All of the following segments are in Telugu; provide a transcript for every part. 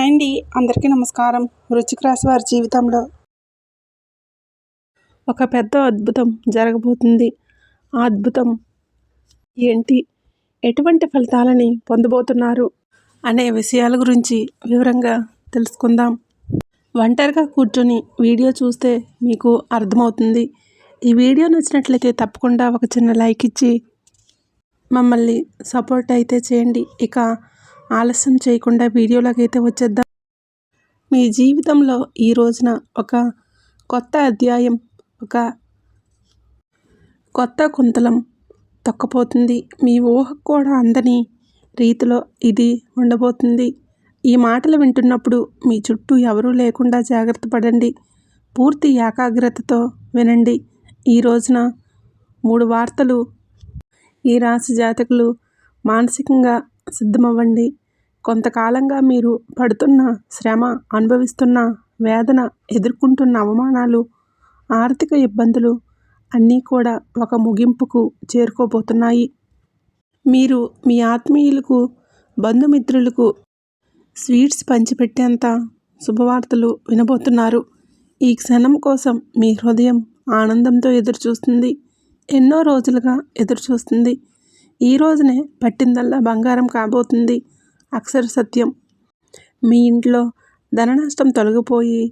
హాయ్ అండి, అందరికీ నమస్కారం. వృశ్చిక రాశి వారి జీవితంలో ఒక పెద్ద అద్భుతం జరగబోతుంది. ఆ అద్భుతం ఏంటి, ఎటువంటి ఫలితాలని పొందబోతున్నారు అనే విషయాల గురించి వివరంగా తెలుసుకుందాం. ఒంటరిగా కూర్చొని వీడియో చూస్తే మీకు అర్థమవుతుంది. ఈ వీడియో నచ్చినట్లయితే తప్పకుండా ఒక చిన్న లైక్ ఇచ్చి మమ్మల్ని సపోర్ట్ అయితే చేయండి. ఇక ఆలస్యం చేయకుండా వీడియోలోకి అయితే వచ్చేద్దాం. మీ జీవితంలో ఈ రోజున ఒక కొత్త అధ్యాయం, ఒక కొత్త కుంతలం తొక్కపోతుంది. మీ ఊహకు కూడా అందని రీతిలో ఇది ఉండబోతుంది. ఈ మాటలు వింటున్నప్పుడు మీ చుట్టూ ఎవరూ లేకుండా జాగ్రత్త పడండి. పూర్తి ఏకాగ్రతతో వినండి. ఈ రోజున 3 వార్తలు. ఈ రాశి జాతకులు మానసికంగా సిద్ధమవ్వండి. కొంతకాలంగా మీరు పడుతున్న శ్రమ, అనుభవిస్తున్న వేదన, ఎదుర్కొంటున్న అవమానాలు, ఆర్థిక ఇబ్బందులు అన్నీ కూడా ఒక ముగింపుకు చేరుకోబోతున్నాయి. మీరు మీ ఆత్మీయులకు, బంధుమిత్రులకు స్వీట్స్ పంచిపెట్టేంత శుభవార్తలు వినబోతున్నారు. ఈ క్షణం కోసం మీ హృదయం ఆనందంతో ఎదురుచూస్తుంది. ఎన్నో రోజులుగా ఎదురుచూస్తుంది. ఈ రోజునే పట్టిందల్లా బంగారం కాబోతుంది. అక్షర సత్యం. మీ ఇంట్లో ధన నష్టం తొలగిపోయి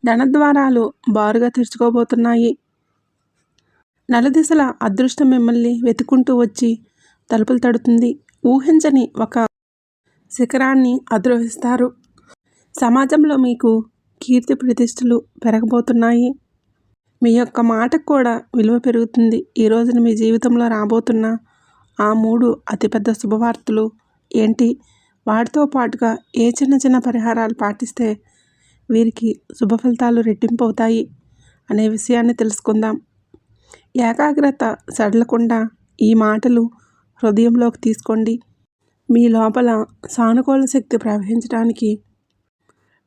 ధనద్వారాలు బారుగా తెరుచుకోబోతున్నాయి. నలుదిశల అదృష్టం మిమ్మల్ని వెతుకుంటూ వచ్చి తలుపులు తడుతుంది. ఊహించని ఒక శిఖరాన్ని అధిరోహిస్తారు. సమాజంలో మీకు కీర్తి ప్రతిష్టలు పెరగబోతున్నాయి. మీ యొక్క మాటకు కూడా విలువ పెరుగుతుంది. ఈ రోజున మీ జీవితంలో రాబోతున్న ఆ 3 అతిపెద్ద శుభవార్తలు ఏంటి, వాటితో పాటుగా ఏ చిన్న చిన్న పరిహారాలు పాటిస్తే వీరికి శుభ ఫలితాలు రెట్టింపు అవుతాయి అనే విషయాన్ని తెలుసుకుందాం. ఏకాగ్రత సడలకుండా ఈ మాటలు హృదయంలోకి తీసుకోండి. మీ లోపల సానుకూల శక్తి ప్రవహించడానికి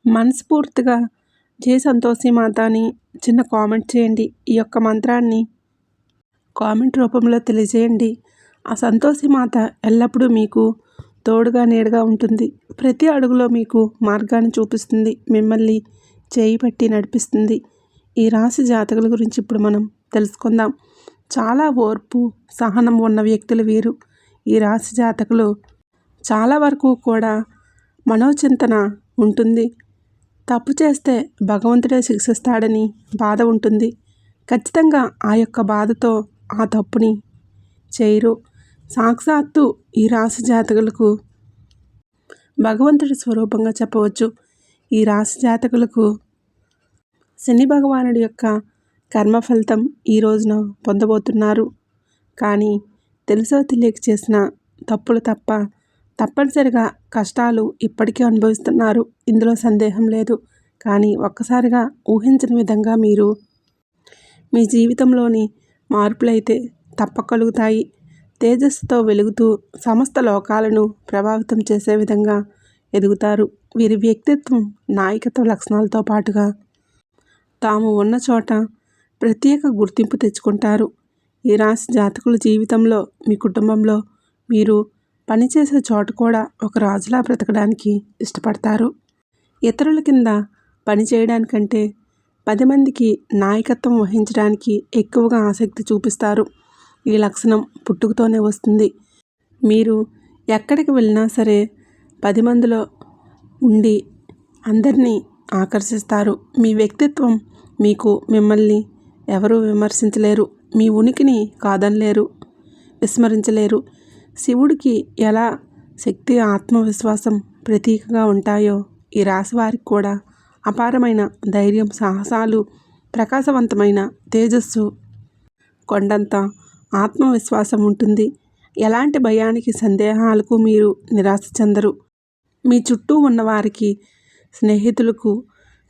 మనస్ఫూర్తిగా జై సంతోషి మాత అని చిన్న కామెంట్ చేయండి. ఈ యొక్క మంత్రాన్ని కామెంట్ రూపంలో తెలియజేయండి. ఆ సంతోషి మాత ఎల్లప్పుడూ మీకు తోడుగా నీడగా ఉంటుంది. ప్రతి అడుగులో మీకు మార్గాన్ని చూపిస్తుంది. మిమ్మల్ని చేయి పట్టి నడిపిస్తుంది. ఈ రాశి జాతకుల గురించి ఇప్పుడు మనం తెలుసుకుందాం. చాలా ఓర్పు, సహనం ఉన్న వ్యక్తులు వీరు. ఈ రాశి జాతకులు చాలా వరకు కూడా మనోచింతన ఉంటుంది. తప్పు చేస్తే భగవంతుడే శిక్షిస్తాడని బాధ ఉంటుంది. ఖచ్చితంగా ఆ యొక్క బాధతో ఆ తప్పుని చేయరు. సాక్షాత్తు ఈ రాశి జాతకులకు భగవంతుడి స్వరూపంగా చెప్పవచ్చు. ఈ రాశి జాతకులకు శని భగవానుడి యొక్క కర్మ ఫలితం ఈ రోజున పొందబోతున్నారు. కానీ తెలుసో తెలియక చేసిన తప్పులు తప్పనిసరిగా కష్టాలు ఇప్పటికీ అనుభవిస్తున్నారు. ఇందులో సందేహం లేదు. కానీ ఒక్కసారిగా ఊహించని విధంగా మీరు మీ జీవితంలోని మార్పులైతే తప్పకలుగుతాయి. తేజస్సుతో వెలుగుతూ సమస్త లోకాలను ప్రభావితం చేసే విధంగా ఎదుగుతారు. వీరి వ్యక్తిత్వం, నాయకత్వ లక్షణాలతో పాటుగా తాము ఉన్న చోట ప్రత్యేక గుర్తింపు తెచ్చుకుంటారు. ఈ రాశి జాతకుల జీవితంలో, మీ కుటుంబంలో, మీరు పనిచేసే చోట కూడా ఒక రాజులా బ్రతకడానికి ఇష్టపడతారు. ఇతరుల కింద పనిచేయడానికంటే 10 మందికి నాయకత్వం వహించడానికి ఎక్కువగా ఆసక్తి చూపిస్తారు. ఈ లక్షణం పుట్టుకతోనే వస్తుంది. మీరు ఎక్కడికి వెళ్ళినా సరే 10 మందిలో ఉండి అందరినీ ఆకర్షిస్తారు. మీ వ్యక్తిత్వం మిమ్మల్ని ఎవరూ విమర్శించలేరు. మీ ఉనికిని కాదనలేరు, విస్మరించలేరు. శివుడికి ఎలా శక్తి, ఆత్మవిశ్వాసం ప్రతీకగా ఉంటాయో ఈ రాశి వారికి కూడా అపారమైన ధైర్యం, సాహసాలు, ప్రకాశవంతమైన తేజస్సు, కొండంత ఆత్మవిశ్వాసం ఉంటుంది. ఎలాంటి భయానికి, సందేహాలకు మీరు నిరాశ చెందరు. మీ చుట్టూ ఉన్నవారికి, స్నేహితులకు,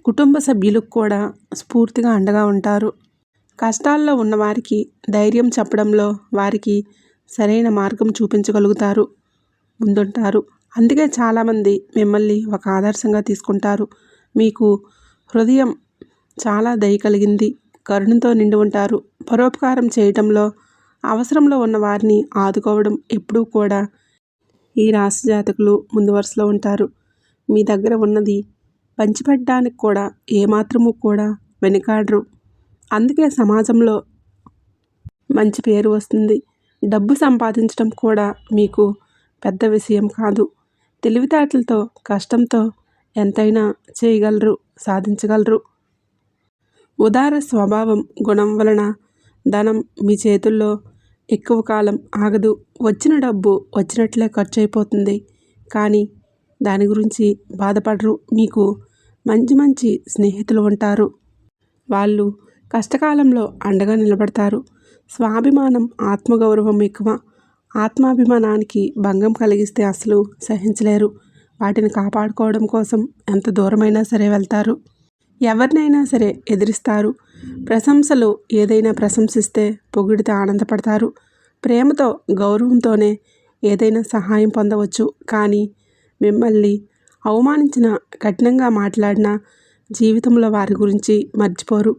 కుటుంబ సభ్యులకు కూడా స్ఫూర్తిగా అండగా ఉంటారు. కష్టాల్లో ఉన్నవారికి ధైర్యం చెప్పడంలో వారికి సరైన మార్గం చూపించగలుగుతారు, ముందుంటారు. అందుకే చాలామంది మిమ్మల్ని ఒక ఆదర్శంగా తీసుకుంటారు. మీకు హృదయం చాలా దయ కలిగింది, కరుణతో నిండి ఉంటారు. పరోపకారం చేయటంలో, అవసరంలో ఉన్న వారిని ఆదుకోవడం ఎప్పుడూ కూడా ఈ రాశి జాతకులు ముందు వరుసలో ఉంటారు. మీ దగ్గర ఉన్నది పంచిపెట్టడానికి కూడా ఏమాత్రము కూడా వెనుకాడరు. అందుకే సమాజంలో మంచి పేరు వస్తుంది. డబ్బు సంపాదించడం కూడా మీకు పెద్ద విషయం కాదు. తెలివితేటలతో, కష్టంతో ఎంతైనా చేయగలరు, సాధించగలరు. ఉదార స్వభావం గుణం వలన ధనం మీ చేతుల్లో ఎక్కువ కాలం ఆగదు. వచ్చిన డబ్బు వచ్చినట్లే ఖర్చు అయిపోతుంది. కానీ దాని గురించి బాధపడరు. మీకు మంచి మంచి స్నేహితులు ఉంటారు. వాళ్ళు కష్టకాలంలో అండగా నిలబడతారు. స్వాభిమానం, ఆత్మగౌరవం ఎక్కువ. ఆత్మాభిమానానికి భంగం కలిగిస్తే అసలు సహించలేరు. వాటిని కాపాడుకోవడం కోసం ఎంత దూరమైనా సరే వెళ్తారు. ఎవరినైనా సరే ఎదిరిస్తారు. ప్రశంసలు ఏదైనా ప్రశంసిస్తే పొగిడితే ఆనందపడతారు. ప్రేమతో, గౌరవంతోనే ఏదైనా సహాయం పొందవచ్చు. కానీ మిమ్మల్ని అవమానించిన, కఠినంగా మాట్లాడినా జీవితంలో వారి గురించి మర్చిపోరు.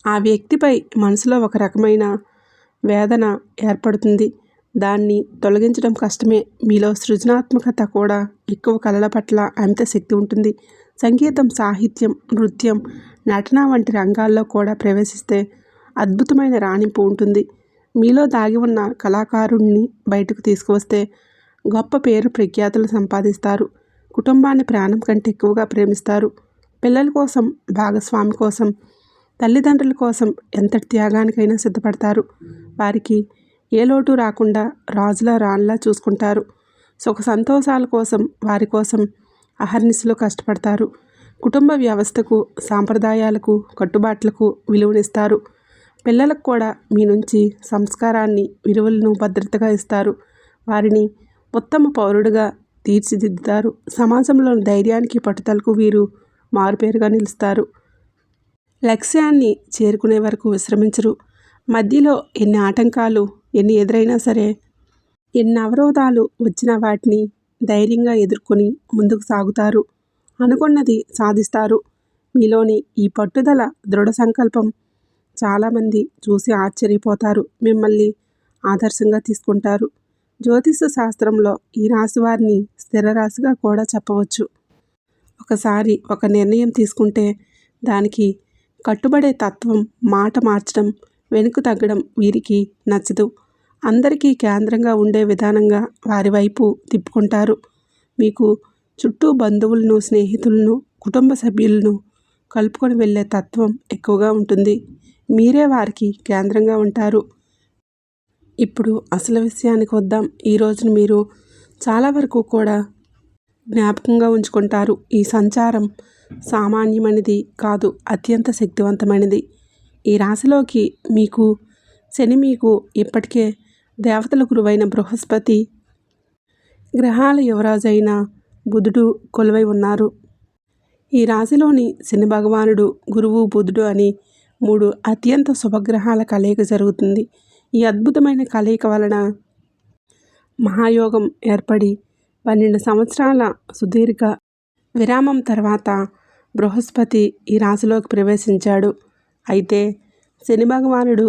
ఆ వ్యక్తిపై మనసులో ఒక రకమైన వేదన ఏర్పడుతుంది. దాన్ని తొలగించడం కష్టమే. మీలో సృజనాత్మకత కూడా ఎక్కువ. కళల పట్ల అమిత శక్తి ఉంటుంది. సంగీతం, సాహిత్యం, నృత్యం, నటన వంటి రంగాల్లో కూడా ప్రవేశిస్తే అద్భుతమైన రాణింపు ఉంటుంది. మీలో దాగి ఉన్న కళాకారుణ్ణి బయటకు తీసుకువస్తే గొప్ప పేరు ప్రఖ్యాతులు సంపాదిస్తారు. కుటుంబాన్ని ప్రాణం కంటే ఎక్కువగా ప్రేమిస్తారు. పిల్లల కోసం, భాగస్వామి కోసం, తల్లిదండ్రుల కోసం ఎంతటి త్యాగానికైనా సిద్ధపడతారు. వారికి ఏ లోటు రాకుండా రాజులా రాణిలా చూసుకుంటారు. సుఖ సంతోషాల కోసం, వారి కోసం అహర్నిశలు కష్టపడతారు. కుటుంబ వ్యవస్థకు, సాంప్రదాయాలకు, కట్టుబాట్లకు విలువనిస్తారు. పిల్లలకు కూడా మీ నుంచి సంస్కారాన్ని, విలువలను భద్రతగా ఇస్తారు. వారిని ఉత్తమ పౌరుడిగా తీర్చిదిద్దుతారు. సమాజంలోని ధైర్యానికి, పట్టుదలకు వీరు మారుపేరుగా నిలుస్తారు. లక్ష్యాన్ని చేరుకునే వరకు విశ్రమించరు. మధ్యలో ఎన్ని ఆటంకాలు ఎన్ని ఎదురైనా సరే, ఎన్ని అవరోధాలు వచ్చినా వాటిని ధైర్యంగా ఎదుర్కొని ముందుకు సాగుతారు. అనుకున్నది సాధిస్తారు. మీలోని ఈ పట్టుదల, దృఢ సంకల్పం చాలామంది చూసి ఆశ్చర్యపోతారు. మిమ్మల్ని ఆదర్శంగా తీసుకుంటారు. జ్యోతిష శాస్త్రంలో ఈ రాశి వారిని స్థిర రాశిగా కూడా చెప్పవచ్చు. ఒకసారి ఒక నిర్ణయం తీసుకుంటే దానికి కట్టుబడే తత్వం, మాట మార్చడం, వెనుక తగ్గడం వీరికి నచ్చదు. అందరికీ కేంద్రంగా ఉండే విధానంగా వారి వైపు తిప్పుకుంటారు. మీకు చుట్టూ బంధువులను, స్నేహితులను, కుటుంబ సభ్యులను కలుపుకొని వెళ్ళే తత్వం ఎక్కువగా ఉంటుంది. మీరే వారికి కేంద్రంగా ఉంటారు. ఇప్పుడు అసలు విషయానికి వద్దాం. ఈ రోజును మీరు చాలా వరకు కూడా జ్ఞాపకంగా ఉంచుకుంటారు. ఈ సంచారం సామాన్యమైనది కాదు, అత్యంత శక్తివంతమైనది. ఈ రాశిలోకి శని మీకు ఇప్పటికే దేవతల గురువైన బృహస్పతి, గ్రహాల యువరాజు అయిన బుధుడు కొలువై ఉన్నారు. ఈ రాశిలోని శని భగవానుడు, గురువు, బుధుడు అని 3 అత్యంత శుభగ్రహాల కలయిక జరుగుతుంది. ఈ అద్భుతమైన కలయిక వలన మహాయోగం ఏర్పడి 12 సంవత్సరాల సుదీర్ఘ విరామం తర్వాత బృహస్పతి ఈ రాశిలోకి ప్రవేశించాడు. అయితే శని భగవానుడు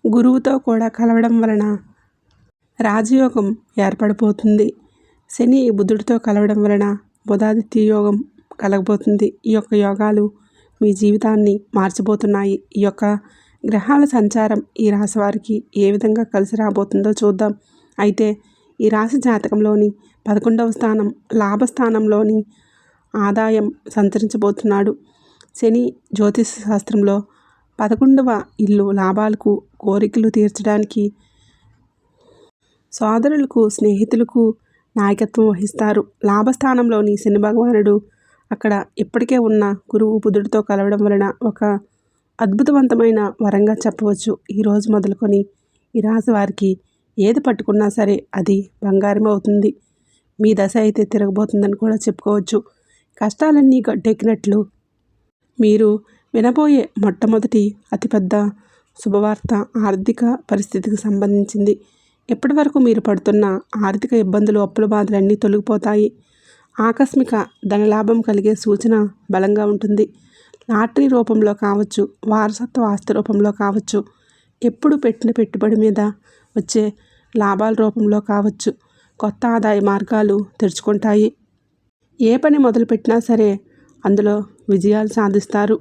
గురువుతో కూడా కలవడం వలన రాజయోగం ఏర్పడిపోతుంది. శని బుధుడితో కలవడం వలన బుధాదిత్య యోగం కలగబోతుంది. ఈ యొక్క యోగాలు మీ జీవితాన్ని మార్చబోతున్నాయి. ఈ యొక్క గ్రహాల సంచారం ఈ రాశి వారికి ఏ విధంగా కలిసి రాబోతుందో చూద్దాం. అయితే ఈ రాశి జాతకంలోని 11వ స్థానం, లాభస్థానంలోని ఆదాయం సంతరించబోతున్నాడు. శని జ్యోతిష శాస్త్రంలో 11వ ఇల్లు లాభాలకు, కోరికలు తీర్చడానికి, సోదరులకు, స్నేహితులకు నాయకత్వం వహిస్తారు. లాభస్థానంలోని శని భగవానుడు అక్కడ ఇప్పటికే ఉన్న గురువు, బుధుడితో కలవడం వలన ఒక అద్భుతవంతమైన వరంగా చెప్పవచ్చు. ఈరోజు మొదలుకొని ఈ రాశి వారికి ఏది పట్టుకున్నా సరే అది బంగారం అవుతుంది. మీ దశ అయితే తిరగబోతుందని కూడా చెప్పుకోవచ్చు. కష్టాలన్నీ గట్టెక్కినట్లు మీరు వినబోయే మొట్టమొదటి అతిపెద్ద శుభవార్త ఆర్థిక పరిస్థితికి సంబంధించింది. ఇప్పటి వరకు మీరు పడుతున్న ఆర్థిక ఇబ్బందులు, అప్పుల బాధలన్నీ తొలగిపోతాయి. ఆకస్మిక ధనలాభం కలిగే సూచన బలంగా ఉంటుంది. లాటరీ రూపంలో కావచ్చు, వారసత్వ ఆస్తి రూపంలో కావచ్చు, ఎప్పుడు పెట్టిన పెట్టుబడి మీద వచ్చే లాభాల రూపంలో కావచ్చు, కొత్త ఆదాయ మార్గాలు తెరుచుకుంటాయి. ఏ పని మొదలుపెట్టినా సరే అందులో విజయాలు సాధిస్తారు,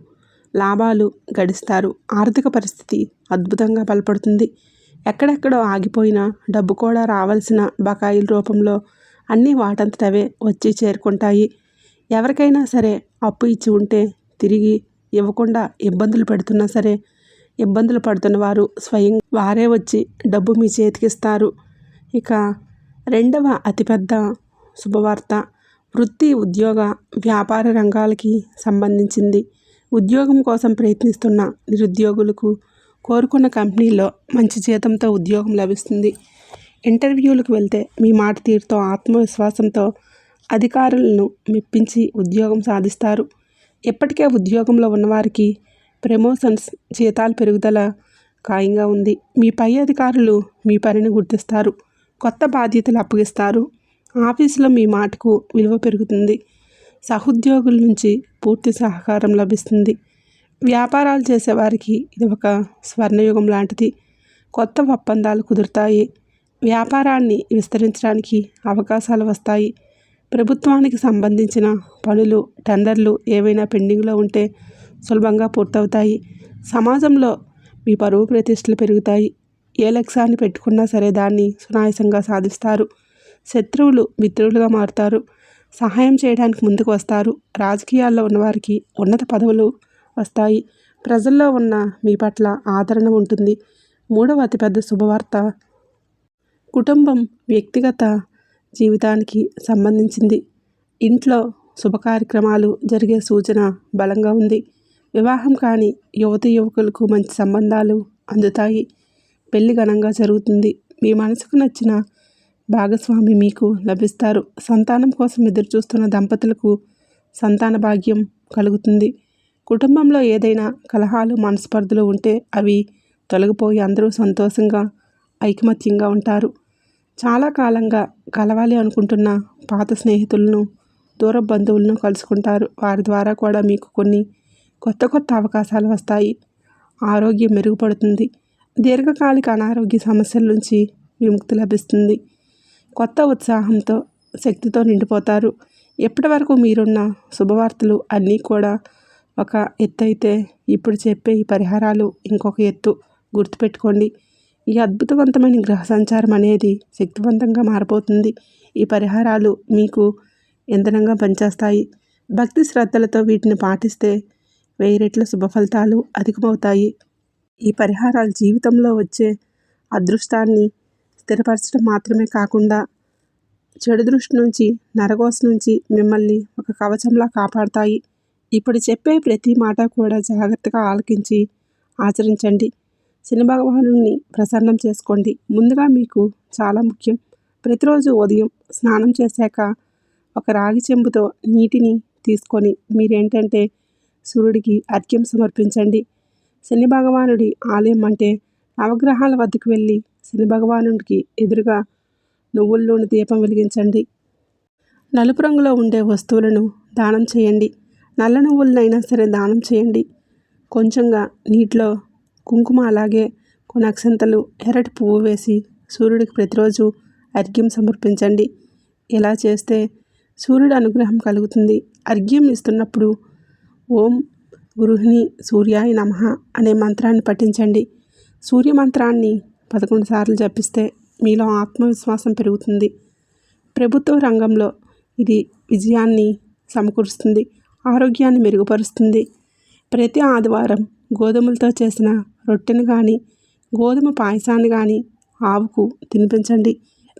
లాభాలు గడిస్తారు. ఆర్థిక పరిస్థితి అద్భుతంగా బలపడుతుంది. ఎక్కడెక్కడో ఆగిపోయిన డబ్బు కూడా రావాల్సిన బకాయిల రూపంలో అన్నీ వాటంతటవే వచ్చి చేరుకుంటాయి. ఎవరికైనా సరే అప్పు ఇచ్చి ఉంటే తిరిగి ఇవ్వకుండా ఇబ్బందులు పెడుతున్నా సరే ఇబ్బందులు పడుతున్న వారు స్వయం వారే వచ్చి డబ్బు మీ చేతికిస్తారు. ఇక రెండవ అతిపెద్ద శుభవార్త వృత్తి, ఉద్యోగ, వ్యాపార రంగాలకి సంబంధించింది. ఉద్యోగం కోసం ప్రయత్నిస్తున్న నిరుద్యోగులకు కోరుకున్న కంపెనీలో మంచి జీతంతో ఉద్యోగం లభిస్తుంది. ఇంటర్వ్యూలకు వెళ్తే మీ మాట తీరుతో, ఆత్మవిశ్వాసంతో అధికారులను మెప్పించి ఉద్యోగం సాధిస్తారు. ఇప్పటికే ఉద్యోగంలో ఉన్నవారికి ప్రమోషన్స్, జీతాల పెరుగుదల ఖాయంగా ఉంది. మీ పై అధికారులు మీ పనిని గుర్తిస్తారు, కొత్త బాధ్యతలు అప్పగిస్తారు. ఆఫీసులో మీ మాటకు విలువ పెరుగుతుంది. సహోద్యోగుల నుంచి పూర్తి సహకారం లభిస్తుంది. వ్యాపారాలు చేసేవారికి ఇది ఒక స్వర్ణయుగం లాంటిది. కొత్త ఒప్పందాలు కుదురుతాయి. వ్యాపారాన్ని విస్తరించడానికి అవకాశాలు వస్తాయి. ప్రభుత్వానికి సంబంధించిన పనులు, టెండర్లు ఏవైనా పెండింగ్లో ఉంటే సులభంగా పూర్తవుతాయి. సమాజంలో మీ పరువు ప్రతిష్టలు పెరుగుతాయి. ఏ లక్ష్యాన్ని పెట్టుకున్నా సరే దాన్ని సునాయాసంగా సాధిస్తారు. శత్రువులు మిత్రులుగా మారుతారు. సహాయం చేయడానికి ముందుకు వస్తారు. రాజకీయాల్లో ఉన్నవారికి ఉన్నత పదవులు వస్తాయి. ప్రజల్లో ఉన్న మీ పట్ల ఆదరణ ఉంటుంది. మూడవ అతిపెద్ద శుభవార్త కుటుంబం, వ్యక్తిగత జీవితానికి సంబంధించింది. ఇంట్లో శుభ కార్యక్రమాలు జరిగే సూచన బలంగా ఉంది. వివాహం కాని యువకులకు మంచి సంబంధాలు అందుతాయి. పెళ్లి ఘనంగా జరుగుతుంది. మీ మనసుకు నచ్చిన భాగస్వామి మీకు లభిస్తారు. సంతానం కోసం ఎదురుచూస్తున్న దంపతులకు సంతాన భాగ్యం కలుగుతుంది. కుటుంబంలో ఏదైనా కలహాలు, మనస్పర్ధలు ఉంటే అవి తొలగిపోయి అందరూ సంతోషంగా, ఐకమత్యంగా ఉంటారు. చాలా కాలంగా కలవాలి అనుకుంటున్న పాత స్నేహితులను, దూర బంధువులను కలుసుకుంటారు. వారి ద్వారా కూడా మీకు కొన్ని కొత్త అవకాశాలు వస్తాయి. ఆరోగ్యం మెరుగుపడుతుంది. దీర్ఘకాలిక అనారోగ్య సమస్యల నుంచి విముక్తి లభిస్తుంది. కొత్త ఉత్సాహంతో, శక్తితో నిండిపోతారు. ఇప్పటి వరకు మీరున్న శుభవార్తలు అన్నీ కూడా ఒక ఎత్తు అయితే ఇప్పుడు చెప్పే ఈ పరిహారాలు ఇంకొక ఎత్తు. గుర్తుపెట్టుకోండి. ఈ అద్భుతవంతమైన గ్రహ సంచారం అనేది శక్తివంతంగా మారిపోతుంది. ఈ పరిహారాలు మీకు ఇంధనంగా పనిచేస్తాయి. భక్తి శ్రద్ధలతో వీటిని పాటిస్తే 1000 రెట్ల శుభ ఫలితాలు అధికమవుతాయి. ఈ పరిహారాలు జీవితంలో వచ్చే అదృష్టాన్ని స్థిరపరచడం మాత్రమే కాకుండా చెడు దృష్టి నుంచి, నరఘోష నుంచి మిమ్మల్ని ఒక కవచంలా కాపాడుతాయి. ఇప్పుడు చెప్పే ప్రతి మాట కూడా జాగ్రత్తగా ఆలకించి ఆచరించండి. శని భగవానుడిని ప్రసన్నం చేసుకోండి. ముందుగా మీకు చాలా ముఖ్యం. ప్రతిరోజు ఉదయం స్నానం చేశాక ఒక రాగి చెంబుతో నీటిని తీసుకొని మీరేంటంటే సూర్యుడికి అర్ఘ్యం సమర్పించండి. శని భగవానుడి ఆలయం అంటే నవగ్రహాల వద్దకు వెళ్ళి శని భగవానుడికి ఎదురుగా నువ్వుల నూనె దీపం వెలిగించండి. నలుపు రంగులో ఉండే వస్తువులను దానం చేయండి. నల్ల నువ్వులనైనా సరే దానం చేయండి. కొంచెంగా నీటిలో కుంకుమ, అలాగే కొన్ని అక్షంతలు, ఎర్రటి పువ్వు వేసి సూర్యుడికి ప్రతిరోజు అర్ఘ్యం సమర్పించండి. ఇలా చేస్తే సూర్యుడి అనుగ్రహం కలుగుతుంది. అర్ఘ్యం ఇస్తున్నప్పుడు ఓం గృహిణి సూర్యాయ నమః అనే మంత్రాన్ని పఠించండి. సూర్య మంత్రాన్ని 11 సార్లు జపిస్తే మీలో ఆత్మవిశ్వాసం పెరుగుతుంది. ప్రభుత్వ రంగంలో ఇది విజయాన్ని సమకూరుస్తుంది. ఆరోగ్యాన్ని మెరుగుపరుస్తుంది. ప్రతి ఆదివారం గోధుమలతో చేసిన రొట్టెను కానీ, గోధుమ పాయసాన్ని కానీ ఆవుకు తినిపించండి.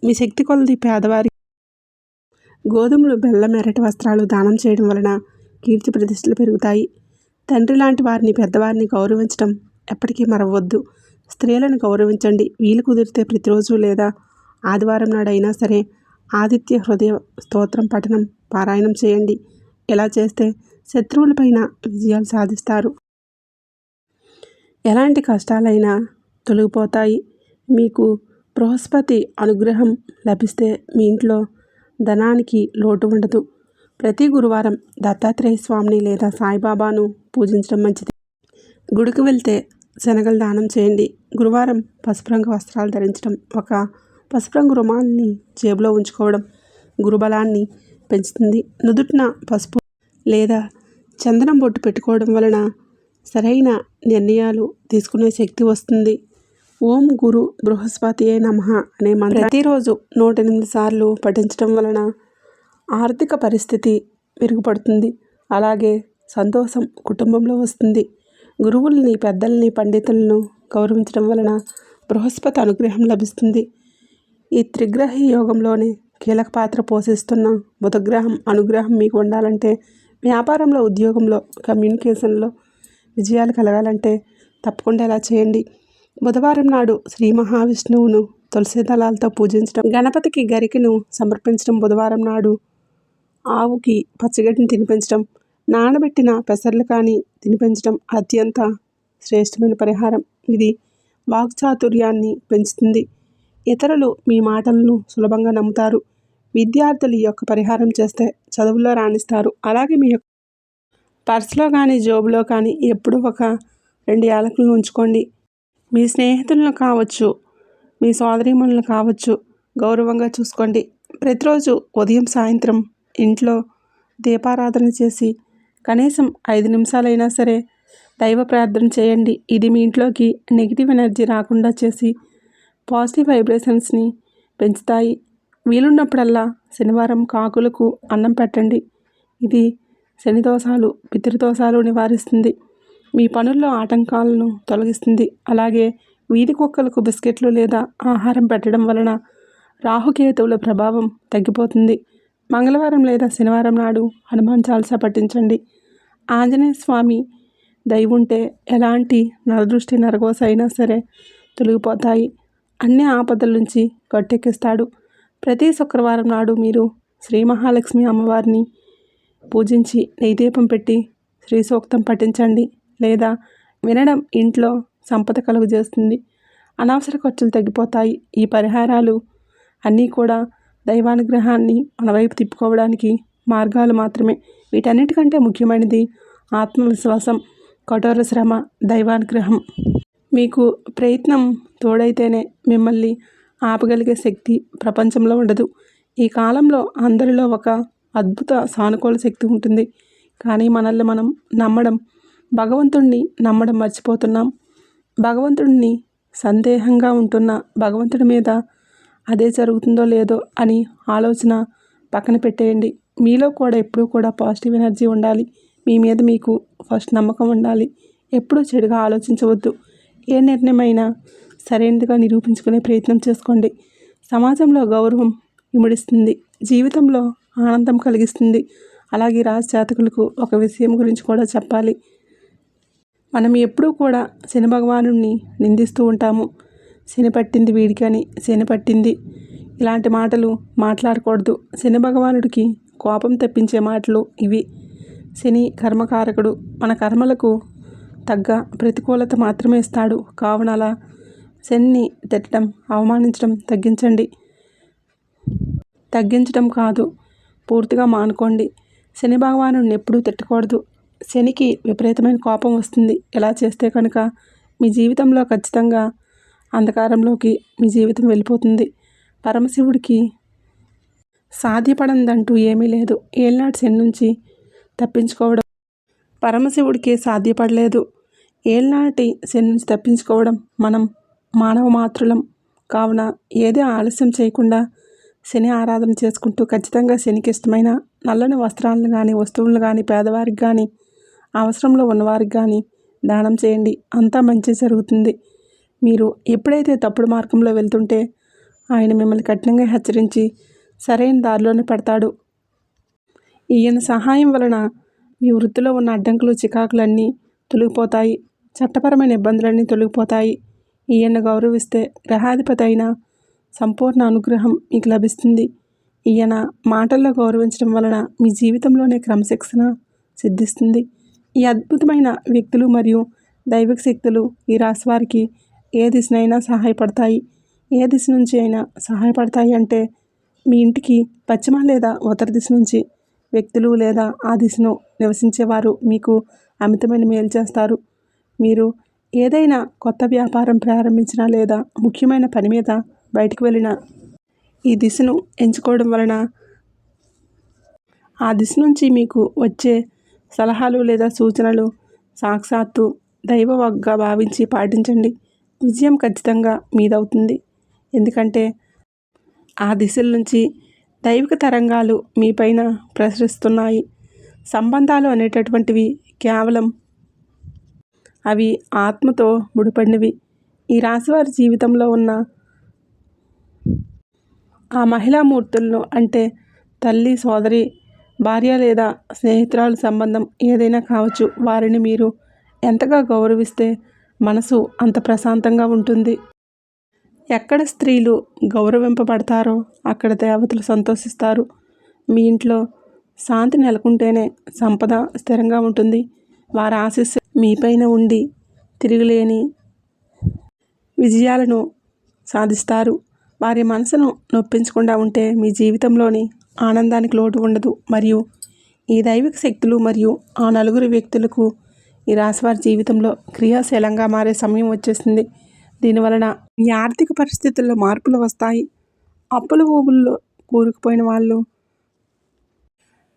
మీ శక్తి కొలది పేదవారి గోధుమలు, బెల్లం, ఎర్రటి వస్త్రాలు దానం చేయడం వలన కీర్తి ప్రతిష్టలు పెరుగుతాయి. తండ్రి లాంటి వారిని, పెద్దవారిని గౌరవించడం ఎప్పటికీ మరవద్దు. స్త్రీలను గౌరవించండి. వీలు కుదిరితే ప్రతిరోజు లేదా ఆదివారం నాడైనా సరే ఆదిత్య హృదయ స్తోత్రం పఠనం, పారాయణం చేయండి. ఇలా చేస్తే శత్రువులపైన విజయాలు సాధిస్తారు. ఎలాంటి కష్టాలైనా తొలగిపోతాయి. మీకు బృహస్పతి అనుగ్రహం లభిస్తే మీ ఇంట్లో ధనానికి లోటు ఉండదు. ప్రతి గురువారం దత్తాత్రేయ స్వామిని లేదా సాయిబాబాను పూజించడం మంచిది. గుడికి వెళ్తే శనగలు దానం చేయండి. గురువారం పసుపు రంగు వస్త్రాలు ధరించడం, ఒక పసుపు రంగు రుమాల్ని జేబులో ఉంచుకోవడం గురుబలాన్ని పెంచుతుంది. నుదుటిన పసుపు లేదా చందనం బొట్టు పెట్టుకోవడం వలన సరైన నిర్ణయాలు తీసుకునే శక్తి వస్తుంది. ఓం గురు బృహస్పతియే నమః అనే మంత్రం ప్రతిరోజు 108 సార్లు పఠించడం వలన ఆర్థిక పరిస్థితి మెరుగుపడుతుంది. అలాగే సంతోషం కుటుంబంలో వస్తుంది. గురువుల్ని, పెద్దల్ని, పండితులను గౌరవించడం వలన బృహస్పతి అనుగ్రహం లభిస్తుంది. ఈ త్రిగ్రహ యోగంలోనే కీలక పాత్ర పోషిస్తున్న బుధగ్రహం అనుగ్రహం మీకు ఉండాలంటే, వ్యాపారంలో, ఉద్యోగంలో, కమ్యూనికేషన్లో విజయాలు కలగాలంటే తప్పకుండా ఇలా చేయండి. బుధవారం నాడు శ్రీ మహావిష్ణువును తులసి దళాలతో పూజించడం, గణపతికి గరికను సమర్పించడం, బుధవారం నాడు ఆవుకి పచ్చగడ్డిని తినిపించడం, నానబెట్టిన పెసర్లు కానీ తినిపించడం అత్యంత శ్రేష్టమైన పరిహారం. ఇది వాక్చాతుర్యాన్ని పెంచుతుంది. ఇతరులు మీ మాటలను సులభంగా నమ్ముతారు. విద్యార్థులు ఈ యొక్క పరిహారం చేస్తే చదువుల్లో రాణిస్తారు. అలాగే మీ యొక్క పర్సులో కానీ, జోబులో కానీ ఎప్పుడూ ఒక 2 యాలకులను ఉంచుకోండి. మీ స్నేహితులను కావచ్చు, మీ సోదరీమణులను కావచ్చు, గౌరవంగా చూసుకోండి. ప్రతిరోజు ఉదయం, సాయంత్రం ఇంట్లో దీపారాధన చేసి కనీసం 5 నిమిషాలైనా సరే దైవ ప్రార్థన చేయండి. ఇది మీ ఇంట్లోకి నెగిటివ్ ఎనర్జీ రాకుండా చేసి పాజిటివ్ వైబ్రేషన్స్ని పెంచుతాయి. వీలున్నప్పుడల్లా శనివారం కాకులకు అన్నం పెట్టండి. ఇది శని దోషాలు, పితృదోషాలు నివారిస్తుంది. మీ పనుల్లో ఆటంకాలను తొలగిస్తుంది. అలాగే వీధి కుక్కలకు బిస్కెట్లు లేదా ఆహారం పెట్టడం వలన రాహుకేతువుల ప్రభావం తగ్గిపోతుంది. మంగళవారం లేదా శనివారం నాడు హనుమాన్ చాలీసా పఠించండి. ఆంజనేయ స్వామి దయ ఉంటే ఎలాంటి నరదృష్టి, నరఘోష అయినా సరే తొలగిపోతాయి. అన్ని ఆపదల నుంచి గట్టెక్కిస్తాడు. ప్రతి శుక్రవారం నాడు మీరు శ్రీ మహాలక్ష్మి అమ్మవారిని పూజించి నెయ్యిదీపం పెట్టి శ్రీ సూక్తం పఠించండి లేదా వినడం ఇంట్లో సంపద కలుగజేస్తుంది. అనవసర ఖర్చులు తగ్గిపోతాయి. ఈ పరిహారాలు అన్నీ కూడా దైవానుగ్రహాన్ని మన వైపు తిప్పుకోవడానికి మార్గాలు మాత్రమే. వీటన్నిటికంటే ముఖ్యమైనది ఆత్మవిశ్వాసం, కఠోర శ్రమ, దైవానుగ్రహం. మీకు ప్రయత్నం తోడైతేనే మిమ్మల్ని ఆపగలిగే శక్తి ప్రపంచంలో ఉండదు. ఈ కాలంలో అందరిలో ఒక అద్భుత సానుకూల శక్తి ఉంటుంది. కానీ మనల్ని మనం నమ్మడం, భగవంతుడిని నమ్మడం మర్చిపోతున్నాం. భగవంతుడిని సందేహంగా ఉంటున్న భగవంతుడి మీద అదే జరుగుతుందో లేదో అని ఆలోచన పక్కన పెట్టేయండి. మీలో కూడా ఎప్పుడూ కూడా పాజిటివ్ ఎనర్జీ ఉండాలి. మీ మీద మీకు ఫస్ట్ నమ్మకం ఉండాలి. ఎప్పుడూ చెడుగా ఆలోచించవద్దు. ఏ నిర్ణయమైనా సరైనదిగా నిరూపించుకునే ప్రయత్నం చేసుకోండి. సమాజంలో గౌరవం ఇమిడిస్తుంది. జీవితంలో ఆనందం కలిగిస్తుంది. అలాగే రాజజాతకులకు ఒక విషయం గురించి కూడా చెప్పాలి. మనం ఎప్పుడూ కూడా శని భగవానుడిని నిందిస్తూ ఉంటాము. శని పట్టింది వీడికి అని, శని పట్టింది, ఇలాంటి మాటలు మాట్లాడకూడదు. శని భగవానుడికి కోపం తెప్పించే మాటలు ఇవి. శని కర్మకారకుడు. మన కర్మలకు తగ్గ ప్రతికూలత మాత్రమే ఇస్తాడు. కావున అలా శనిని తిట్టడం, అవమానించడం తగ్గించడం కాదు, పూర్తిగా మానుకోండి. శని భగవానుడిని ఎప్పుడూ తిట్టకూడదు. శనికి విపరీతమైన కోపం వస్తుంది. ఇలా చేస్తే కనుక మీ జీవితంలో ఖచ్చితంగా అంధకారంలోకి మీ జీవితం వెళ్ళిపోతుంది. పరమశివుడికి సాధ్యపడదంటూ ఏమీ లేదు. ఏళ్ళనాటి శని నుంచి తప్పించుకోవడం పరమశివుడికి సాధ్యపడలేదు. ఏళ్ళనాటి శని నుంచి తప్పించుకోవడం మనం మానవ మాతృలం. కావున ఏదే ఆలస్యం చేయకుండా శని ఆరాధన చేసుకుంటూ ఖచ్చితంగా శనికి ఇష్టమైన నల్లని వస్త్రాలను కానీ, వస్తువులను కానీ, పేదవారికి కానీ, అవసరంలో ఉన్నవారికి కానీ దానం చేయండి. అంతా మంచి జరుగుతుంది. మీరు ఎప్పుడైతే తప్పుడు మార్గంలో వెళ్తుంటే ఆయన మిమ్మల్ని కఠినంగా హెచ్చరించి సరైన దారిలోనే పెడతాడు. ఈయన సహాయం వలన మీ వృత్తిలో ఉన్న అడ్డంకులు, చికాకులన్నీ తొలగిపోతాయి. చట్టపరమైన ఇబ్బందులన్నీ తొలగిపోతాయి. ఈయన గౌరవిస్తే గ్రహాధిపతి అయిన సంపూర్ణ అనుగ్రహం మీకు లభిస్తుంది. ఈయన మాటల్లో గౌరవించడం వలన మీ జీవితంలోనే క్రమశిక్షణ సిద్ధిస్తుంది. ఈ అద్భుతమైన వ్యక్తులు మరియు దైవిక శక్తులు ఈ రాశి వారికి ఏ దిశనైనా సహాయపడతాయి. ఏ దిశ నుంచి అయినా సహాయపడతాయి అంటే మీ ఇంటికి పశ్చిమ లేదా ఉత్తర దిశ నుంచి వ్యక్తులు లేదా ఆ దిశను నివసించేవారు మీకు అమితమైన మేలు చేస్తారు. మీరు ఏదైనా కొత్త వ్యాపారం ప్రారంభించినా లేదా ముఖ్యమైన పని మీద బయటకు వెళ్ళినా ఈ దిశను ఎంచుకోవడం వలన ఆ దిశ నుంచి మీకు వచ్చే సలహాలు లేదా సూచనలు సాక్షాత్తు దైవవాగ్గా భావించి పాటించండి. విజయం ఖచ్చితంగా మీదవుతుంది. ఎందుకంటే ఆ దిశల నుంచి దైవిక తరంగాలు మీపైన ప్రసరిస్తున్నాయి. సంబంధాలు అనేటటువంటివి కేవలం అవి ఆత్మతో ముడిపడినవి. ఈ రాశివారి జీవితంలో ఉన్న ఆ మహిళామూర్తులను అంటే తల్లి, సోదరి, భార్య లేదా స్నేహితురాలు సంబంధం ఏదైనా కావచ్చు. వారిని మీరు ఎంతగా గౌరవిస్తే మనసు అంత ప్రశాంతంగా ఉంటుంది. ఎక్కడ స్త్రీలు గౌరవింపబడతారో అక్కడ దేవతలు సంతోషిస్తారు. మీ ఇంట్లో శాంతి నెలకొంటేనే సంపద స్థిరంగా ఉంటుంది. వారి ఆశీస్సు మీపైన ఉండి తిరుగులేని విజయాలను సాధిస్తారు. వారి మనసును నొప్పించకుండా ఉంటే మీ జీవితంలోని ఆనందానికి లోటు ఉండదు. మరియు ఈ దైవిక శక్తులు మరియు ఆ నలుగురు వ్యక్తులకు ఈ రాశివారి జీవితంలో క్రియాశీలంగా మారే సమయం వచ్చేసింది. దీనివలన మీ ఆర్థిక పరిస్థితుల్లో మార్పులు వస్తాయి. అప్పుల ఊబుల్లో కూరుకుపోయిన వాళ్ళు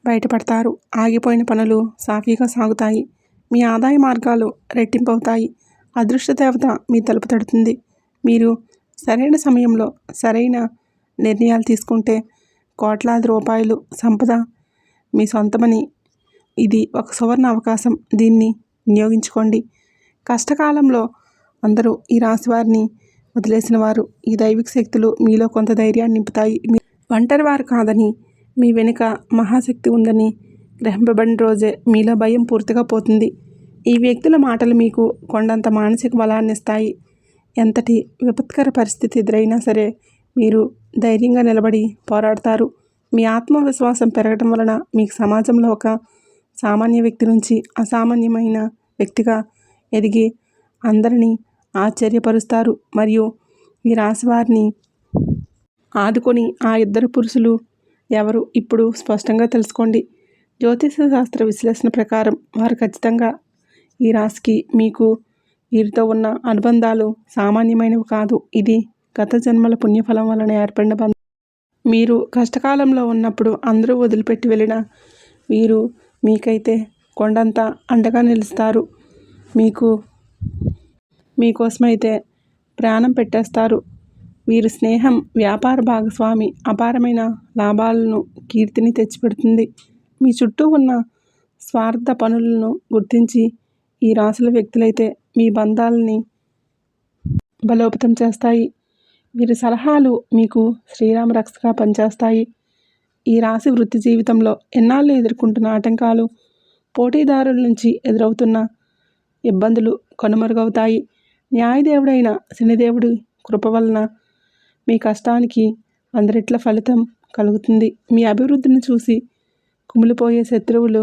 బయటపడతారు. ఆగిపోయిన పనులు సాఫీగా సాగుతాయి. మీ ఆదాయ మార్గాలు రెట్టింపు అవుతాయి. అదృష్ట దేవత మీ తలుపు తడుతుంది. మీరు సరైన సమయంలో సరైన నిర్ణయాలు తీసుకుంటే కోట్లాది రూపాయలు సంపద మీ సొంతమని. ఇది ఒక సువర్ణ అవకాశం. దీన్ని వినియోగించుకోండి. కష్టకాలంలో అందరూ ఈ రాశి వారిని వదిలేసిన వారు. ఈ దైవిక శక్తులు మీలో కొంత ధైర్యాన్ని నింపుతాయి. ఒంటరి వారు కాదని, మీ వెనుక మహాశక్తి ఉందని గ్రహింపబడిన రోజే మీలో భయం పూర్తిగా పోతుంది. ఈ వ్యక్తుల మాటలు మీకు కొండంత మానసిక బలాన్ని ఇస్తాయి. ఎంతటి విపత్కర పరిస్థితి ఎదురైనా సరే మీరు ధైర్యంగా నిలబడి పోరాడతారు. మీ ఆత్మవిశ్వాసం పెరగడం వలన మీకు సమాజంలో ఒక సామాన్య వ్యక్తి నుంచి అసామాన్యమైన వ్యక్తిగా ఎదిగి అందరినీ ఆశ్చర్యపరుస్తారు. మరియు ఈ రాశి వారిని ఆదుకొని ఆ ఇద్దరు పురుషులు ఎవరు ఇప్పుడు స్పష్టంగా తెలుసుకోండి. జ్యోతిష శాస్త్ర విశ్లేషణ ప్రకారం వారు ఖచ్చితంగా ఈ రాశికి మీకు వీరితో ఉన్న అనుబంధాలు సామాన్యమైనవి కాదు. ఇది గత జన్మల పుణ్యఫలం వలన ఏర్పడిన బంధం. మీరు కష్టకాలంలో ఉన్నప్పుడు అందరూ వదిలిపెట్టి వెళ్ళిన వీరు మీకైతే కొండంత అండగా నిలుస్తారు. మీకోసమైతే ప్రాణం పెట్టేస్తారు. వీరి స్నేహం వ్యాపార భాగస్వామి అపారమైన లాభాలను, కీర్తిని తెచ్చిపెడుతుంది. మీ చుట్టూ ఉన్న స్వార్థ పనులను గుర్తించి ఈ రాశుల వ్యక్తులైతే మీ బంధాలని బలోపేతం చేస్తాయి. వీరి సలహాలు మీకు శ్రీరామ రక్షగా పనిచేస్తాయి. ఈ రాశి వృత్తి జీవితంలో ఎన్నాళ్ళు ఎదుర్కొంటున్న ఆటంకాలు, పోటీదారుల నుంచి ఎదురవుతున్న ఇబ్బందులు కనుమరుగవుతాయి. న్యాయదేవుడైన శనిదేవుడి కృప వలన మీ కష్టానికి 100 రెట్ల ఫలితం కలుగుతుంది. మీ అభివృద్ధిని చూసి కుమిలిపోయే శత్రువులు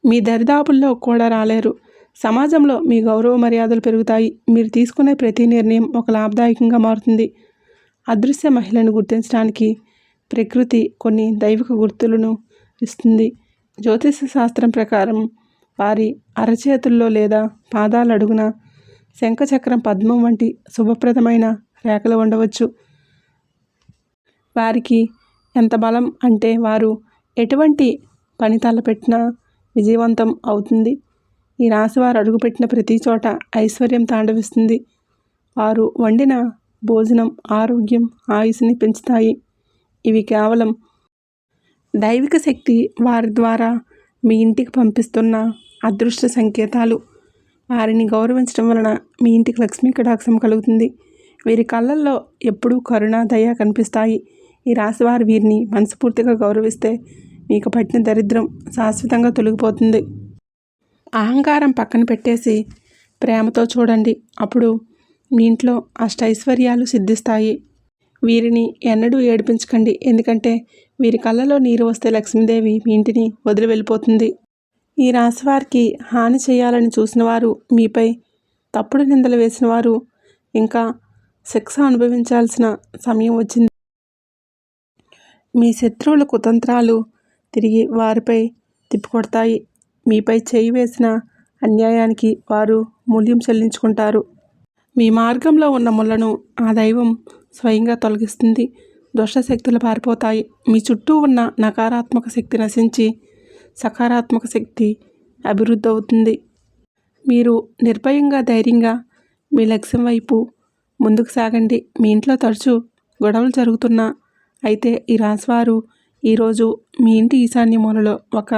మీ దరిదాపుల్లో కూడా రాలేరు. సమాజంలో మీ గౌరవ మర్యాదలు పెరుగుతాయి. మీరు తీసుకునే ప్రతి నిర్ణయం ఒక లాభదాయకంగా మారుతుంది. అదృశ్య మహిళను గుర్తించడానికి ప్రకృతి కొన్ని దైవిక గుర్తులను ఇస్తుంది. జ్యోతిష శాస్త్రం ప్రకారం వారి అరచేతుల్లో లేదా పాదాల అడుగున శంఖచక్రం, పద్మం వంటి శుభప్రదమైన రేఖలు ఉండవచ్చు. వారికి ఎంత బలం అంటే వారు ఎటువంటి పని తలపెట్టినా విజయవంతం అవుతుంది. ఈ రాశివారు అడుగుపెట్టిన ప్రతి చోట ఐశ్వర్యం తాండవిస్తుంది. వారు వండిన భోజనం ఆరోగ్యం, ఆయుస్సుని పెంచుతాయి. ఇవి కేవలం దైవిక శక్తి వారి ద్వారా మీ ఇంటికి పంపిస్తున్న అదృష్ట సంకేతాలు. వారిని గౌరవించడం వలన మీ ఇంటికి లక్ష్మీ కటాక్షం కలుగుతుంది. వీరి కళ్ళల్లో ఎప్పుడూ కరుణ, దయ కనిపిస్తాయి. ఈ రాశివారు వీరిని మనస్ఫూర్తిగా గౌరవిస్తే మీకు పట్టిన దరిద్రం శాశ్వతంగా తొలగిపోతుంది. అహంకారం పక్కన పెట్టేసి ప్రేమతో చూడండి. అప్పుడు మీ ఇంట్లో అష్టైశ్వర్యాలు సిద్ధిస్తాయి. వీరిని ఎన్నడూ ఏడిపించకండి. ఎందుకంటే వీరి కళ్ళలో నీరు వస్తే లక్ష్మీదేవి మీ ఇంటిని వదిలి వెళ్ళిపోతుంది. ఈ రాశివారికి హాని చేయాలని చూసిన వారు, మీపై తప్పుడు నిందలు వేసిన వారు ఇంకా శిక్ష అనుభవించాల్సిన సమయం వచ్చింది. మీ శత్రువుల కుతంత్రాలు తిరిగి వారిపై తిప్పికొడతాయి. మీపై చేయి వేసిన అన్యాయానికి వారు మూల్యం చెల్లించుకుంటారు. మీ మార్గంలో ఉన్న ముళ్ళను ఆ దైవం స్వయంగా తొలగిస్తుంది. దుష్టశక్తులు పారిపోతాయి. మీ చుట్టూ ఉన్న నకారాత్మక శక్తి నశించి సకారాత్మక శక్తి అభివృద్ధి అవుతుంది. మీరు నిర్భయంగా, ధైర్యంగా మీ లక్ష్యం వైపు ముందుకు సాగండి. మీ ఇంట్లో తరచూ గొడవలు జరుగుతున్నా అయితే ఈ రాశివారు ఈరోజు మీ ఇంటి ఈశాన్య మూలలో ఒక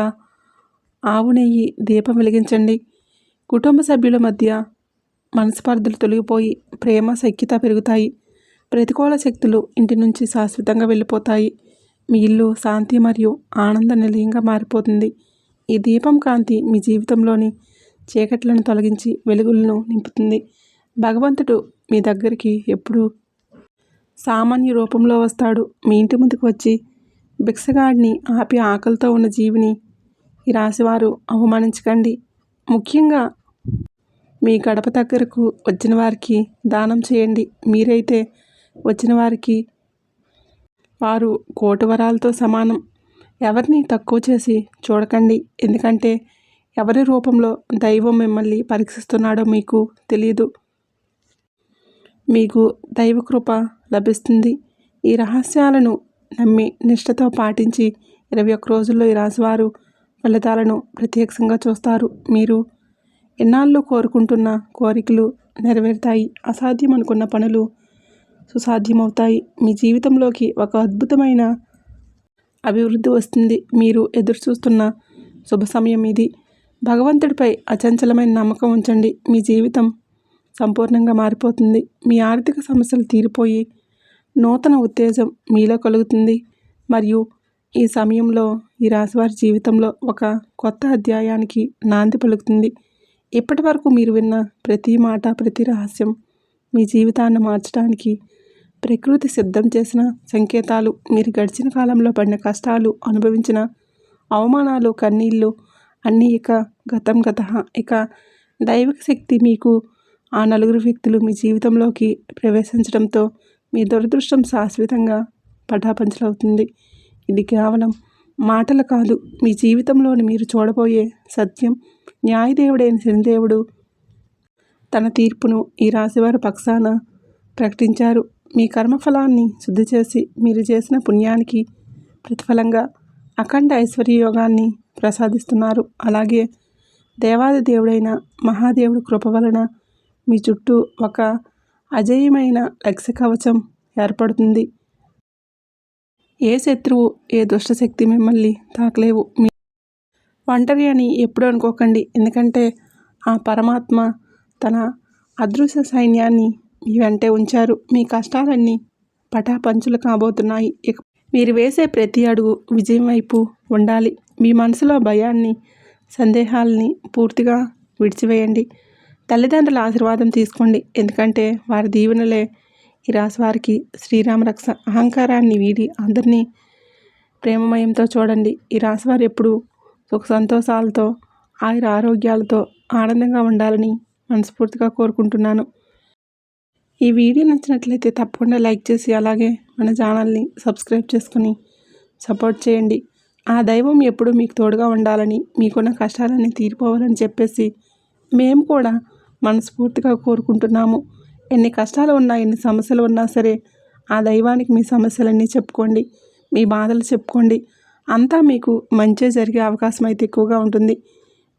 ఆవు నెయ్యి దీపం వెలిగించండి. కుటుంబ సభ్యుల మధ్య మనస్పర్ధలు తొలగిపోయి ప్రేమ, సఖ్యత పెరుగుతాయి. ప్రతికూల శక్తులు ఇంటి నుంచి శాశ్వతంగా వెళ్ళిపోతాయి. మీ ఇల్లు శాంతి మరియు ఆనంద నిలయంగా మారిపోతుంది. ఈ దీపం కాంతి మీ జీవితంలోని చీకట్లను తొలగించి వెలుగులను నింపుతుంది. భగవంతుడు మీ దగ్గరికి ఎప్పుడూ సామాన్య రూపంలో వస్తాడు. మీ ఇంటి ముందుకు వచ్చి భిక్షగాడిని ఆపి ఆకలితో ఉన్న జీవిని ఈ రాశివారు అవమానించకండి. ముఖ్యంగా మీ గడప దగ్గరకు వచ్చిన వారికి దానం చేయండి. మీరైతే వచ్చిన వారికి వారు కోటి వరాలతో సమానం. ఎవరిని తక్కువ చేసి చూడకండి. ఎందుకంటే ఎవరి రూపంలో దైవం మిమ్మల్ని పరీక్షిస్తున్నాడో మీకు తెలియదు. మీకు దైవకృప లభిస్తుంది. ఈ రహస్యాలను నమ్మి నిష్ఠతో పాటించి 21 రోజుల్లో ఈ రాశివారు ఫలితాలను ప్రత్యక్షంగా చూస్తారు. మీరు ఎన్నాళ్ళు కోరుకుంటున్న కోరికలు నెరవేరుతాయి. అసాధ్యం అనుకున్న పనులు సుసాధ్యమవుతాయి. మీ జీవితంలోకి ఒక అద్భుతమైన అభివృద్ధి వస్తుంది. మీరు ఎదురుచూస్తున్న శుభ సమయం ఇది. భగవంతుడిపై అచంచలమైన నమ్మకం ఉంచండి. మీ జీవితం సంపూర్ణంగా మారిపోతుంది. మీ ఆర్థిక సమస్యలు తీరిపోయి నూతన ఉత్తేజం మీలో కలుగుతుంది. మరియు ఈ సమయంలో ఈ రాశివారి జీవితంలో ఒక కొత్త అధ్యాయానికి నాంది పలుకుతుంది. ఇప్పటి వరకు మీరు విన్న ప్రతి మాట, ప్రతి రహస్యం మీ జీవితాన్ని మార్చడానికి ప్రకృతి సిద్ధం చేసిన సంకేతాలు. మీరు గడిచిన కాలంలో పడిన కష్టాలు, అనుభవించిన అవమానాలు, కన్నీళ్ళు అన్నీ ఇక గతం గత. ఇక దైవిక శక్తి మీకు ఆ నలుగురు వ్యక్తులు మీ జీవితంలోకి ప్రవేశించడంతో మీ దురదృష్టం శాశ్వతంగా పటాపంచలవుతుంది. ఇది కేవలం మాటలు కాదు, మీ జీవితంలోని మీరు చూడబోయే సత్యం. న్యాయదేవుడైన శనిదేవుడు తన తీర్పును ఈ రాశివారి పక్షాన ప్రకటించారు. మీ కర్మఫలాన్ని శుద్ధి చేసి మీరు చేసిన పుణ్యానికి ప్రతిఫలంగా అఖండ ఐశ్వర్య యోగాన్ని ప్రసాదిస్తున్నారు. అలాగే దేవాది దేవుడైన మహాదేవుడి కృప వలన మీ చుట్టూ ఒక అజేయమైన లక్ష్య కవచం ఏర్పడుతుంది. ఏ శత్రువు, ఏ దుష్టశక్తి మిమ్మల్ని తాకలేవు. మీ ఒంటరి అని ఎప్పుడూ అనుకోకండి. ఎందుకంటే ఆ పరమాత్మ తన అదృశ్య సైన్యాన్ని మీ వెంటే ఉంచారు. మీ కష్టాలన్నీ పటాపంచులు కాబోతున్నాయి. ఇక మీరు వేసే ప్రతి అడుగు విజయం వైపు ఉండాలి. మీ మనసులో భయాన్ని, సందేహాలని పూర్తిగా విడిచివేయండి. తల్లిదండ్రుల ఆశీర్వాదం తీసుకోండి. ఎందుకంటే వారి దీవెనలే ఈ రాశి వారికి శ్రీరామ రక్ష. అహంకారాన్ని వీడి అందరినీ ప్రేమమయంతో చూడండి. ఈ రాశివారు ఎప్పుడూ సుఖ సంతోషాలతో, ఆయుర ఆరోగ్యాలతో ఆనందంగా ఉండాలని మనస్ఫూర్తిగా కోరుకుంటున్నాను. ఈ వీడియో నచ్చినట్లయితే తప్పకుండా లైక్ చేసి అలాగే మన ఛానల్ని సబ్స్క్రైబ్ చేసుకుని సపోర్ట్ చేయండి. ఆ దైవం ఎప్పుడూ మీకు తోడుగా ఉండాలని, మీకున్న కష్టాలన్నీ తీరిపోవాలని చెప్పేసి మేము కూడా మనస్ఫూర్తిగా కోరుకుంటున్నాము. ఎన్ని కష్టాలు ఉన్నా, ఎన్ని సమస్యలు ఉన్నా సరే ఆ దైవానికి మీ సమస్యలన్నీ చెప్పుకోండి, మీ బాధలు చెప్పుకోండి. అంతా మీకు మంచి జరిగే అవకాశం అయితే ఎక్కువగా ఉంటుంది.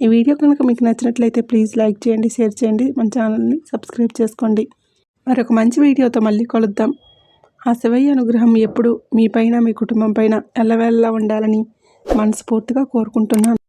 ఈ వీడియో కనుక మీకు నచ్చినట్లయితే ప్లీజ్ లైక్ చేయండి, షేర్ చేయండి, మన ఛానల్ని సబ్స్క్రైబ్ చేసుకోండి. మరొక మంచి వీడియోతో మళ్ళీ కలుద్దాం. ఆ శివయ్య అనుగ్రహం ఎప్పుడు మీ పైన, మీ కుటుంబం పైన ఎల్లవేళలా ఉండాలని మనస్ఫూర్తిగా కోరుకుంటున్నాను.